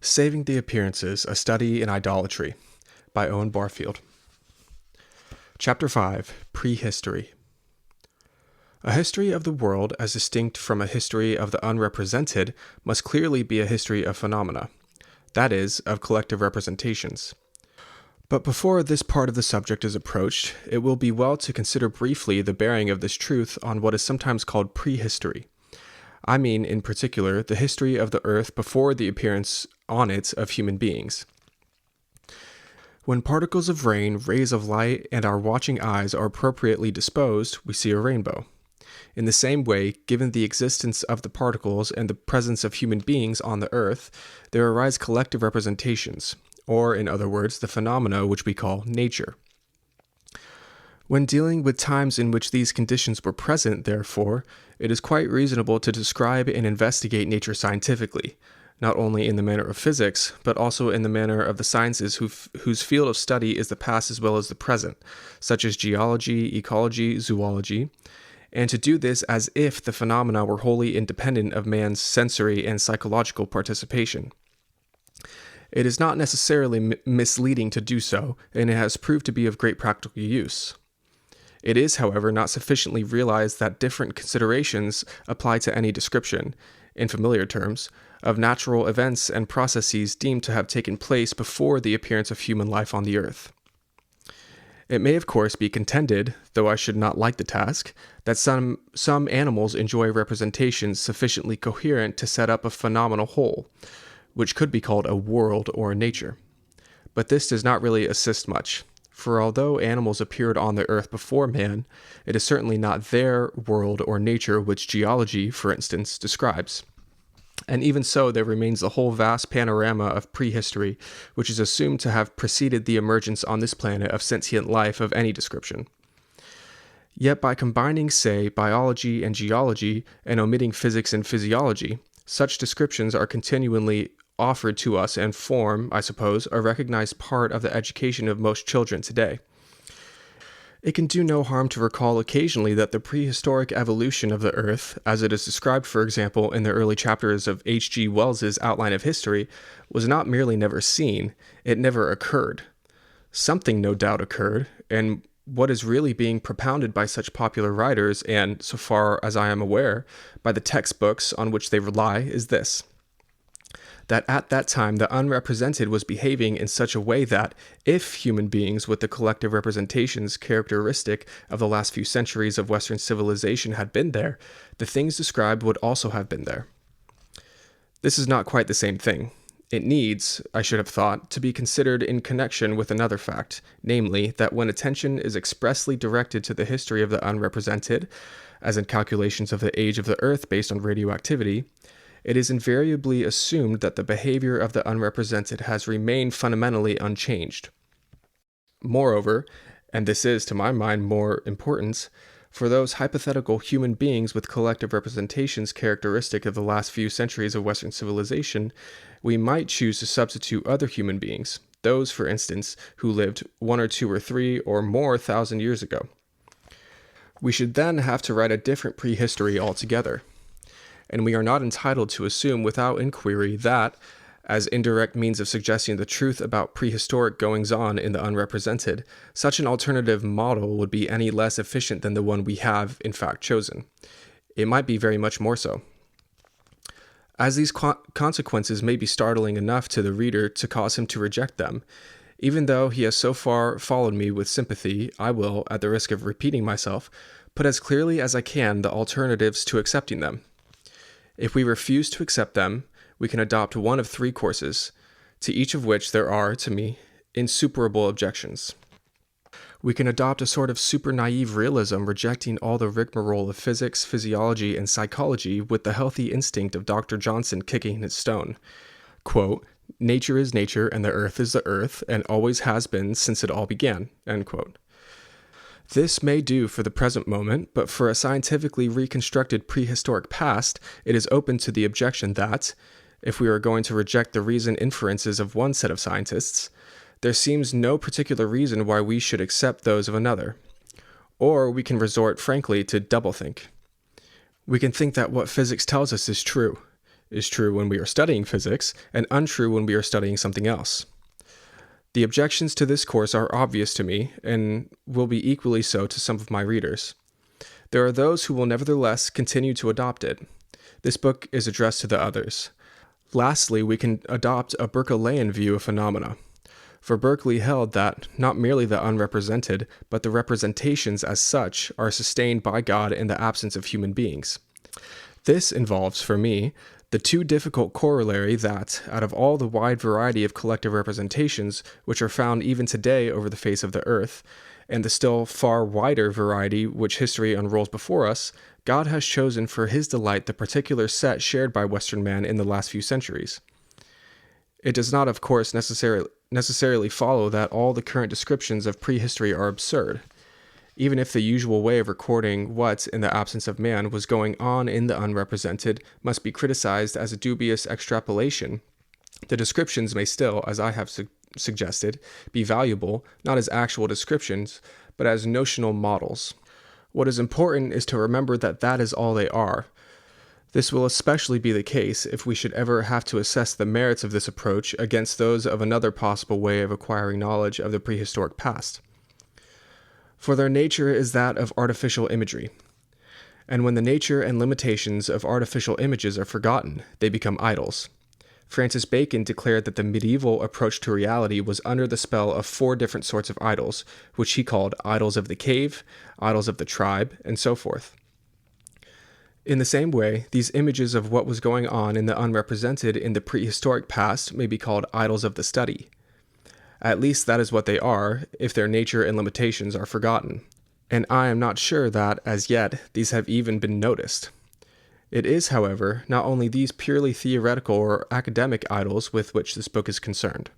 Saving the Appearances, A Study in Idolatry by Owen Barfield. Chapter 5, Prehistory. A history of the world as distinct from a history of the unrepresented must clearly be a history of phenomena, that is, of collective representations. But before this part of the subject is approached, it will be well to consider briefly the bearing of this truth on what is sometimes called prehistory. I mean, in particular, the history of the earth before the appearance on it of human beings. When particles of rain, rays of light, and our watching eyes are appropriately disposed, we see a rainbow. In the same way, given the existence of the particles and the presence of human beings on the earth, there arise collective representations, or, in other words, the phenomena which we call nature. When dealing with times in which these conditions were present, therefore, it is quite reasonable to describe and investigate nature scientifically, not only in the manner of physics, but also in the manner of the sciences whose field of study is the past as well as the present, such as geology, ecology, zoology, and to do this as if the phenomena were wholly independent of man's sensory and psychological participation. It is not necessarily misleading to do so, and it has proved to be of great practical use. It is, however, not sufficiently realized that different considerations apply to any description, in familiar terms, of natural events and processes deemed to have taken place before the appearance of human life on the earth. It may, of course, be contended, though I should not like the task, that some animals enjoy representations sufficiently coherent to set up a phenomenal whole, which could be called a world or a nature. But this does not really assist much. For although animals appeared on the earth before man, it is certainly not their world or nature which geology, for instance, describes. And even so, there remains the whole vast panorama of prehistory, which is assumed to have preceded the emergence on this planet of sentient life of any description. Yet by combining, say, biology and geology, and omitting physics and physiology, such descriptions are continually offered to us and form, I suppose, a recognized part of the education of most children today. It can do no harm to recall occasionally that the prehistoric evolution of the Earth, as it is described, for example, in the early chapters of H.G. Wells's Outline of History, was not merely never seen, it never occurred. Something no doubt occurred, and what is really being propounded by such popular writers, and, so far as I am aware, by the textbooks on which they rely, is this: that at that time the unrepresented was behaving in such a way that, if human beings with the collective representations characteristic of the last few centuries of Western civilization had been there, the things described would also have been there. This is not quite the same thing. It needs, I should have thought, to be considered in connection with another fact, namely, that when attention is expressly directed to the history of the unrepresented, as in calculations of the age of the Earth based on radioactivity, it is invariably assumed that the behavior of the unrepresented has remained fundamentally unchanged. Moreover, and this is to my mind more important, for those hypothetical human beings with collective representations characteristic of the last few centuries of Western civilization, we might choose to substitute other human beings, those, for instance, who lived 1 or 2 or 3 or more thousand years ago. We should then have to write a different prehistory altogether. And we are not entitled to assume without inquiry that, as indirect means of suggesting the truth about prehistoric goings-on in the unrepresented, such an alternative model would be any less efficient than the one we have, in fact, chosen. It might be very much more so. As these consequences may be startling enough to the reader to cause him to reject them, even though he has so far followed me with sympathy, I will, at the risk of repeating myself, put as clearly as I can the alternatives to accepting them. If we refuse to accept them, we can adopt one of 3 courses, to each of which there are, to me, insuperable objections. We can adopt a sort of super-naive realism rejecting all the rigmarole of physics, physiology, and psychology with the healthy instinct of Dr. Johnson kicking his stone. Quote, "Nature is nature, and the earth is the earth, and always has been since it all began." End quote. This may do for the present moment, but for a scientifically reconstructed prehistoric past, it is open to the objection that, if we are going to reject the reasoned inferences of one set of scientists, there seems no particular reason why we should accept those of another. Or we can resort frankly to doublethink. We can think that what physics tells us is true. is true when we are studying physics and untrue when we are studying something else. The objections to this course are obvious to me and will be equally so to some of my readers. There are those who will nevertheless continue to adopt it. This book is addressed to the others. Lastly, we can adopt a Berkeleyan view of phenomena. For Berkeley held that not merely the unrepresented, but the representations as such are sustained by God in the absence of human beings. This involves, for me, the too difficult corollary that, out of all the wide variety of collective representations which are found even today over the face of the earth, and the still far wider variety which history unrolls before us, God has chosen for his delight the particular set shared by Western man in the last few centuries. It does not, of course, necessarily follow that all the current descriptions of prehistory are absurd. Even if the usual way of recording what, in the absence of man, was going on in the unrepresented must be criticized as a dubious extrapolation, the descriptions may still, as I have suggested, be valuable, not as actual descriptions, but as notional models. What is important is to remember that that is all they are. This will especially be the case if we should ever have to assess the merits of this approach against those of another possible way of acquiring knowledge of the prehistoric past. For their nature is that of artificial imagery. And when the nature and limitations of artificial images are forgotten, they become idols. Francis Bacon declared that the medieval approach to reality was under the spell of 4 different sorts of idols, which he called idols of the cave, idols of the tribe, and so forth. In the same way, these images of what was going on in the unrepresented in the prehistoric past may be called idols of the study. At least that is what they are, if their nature and limitations are forgotten. And I am not sure that, as yet, these have even been noticed. It is, however, not only these purely theoretical or academic idols with which this book is concerned.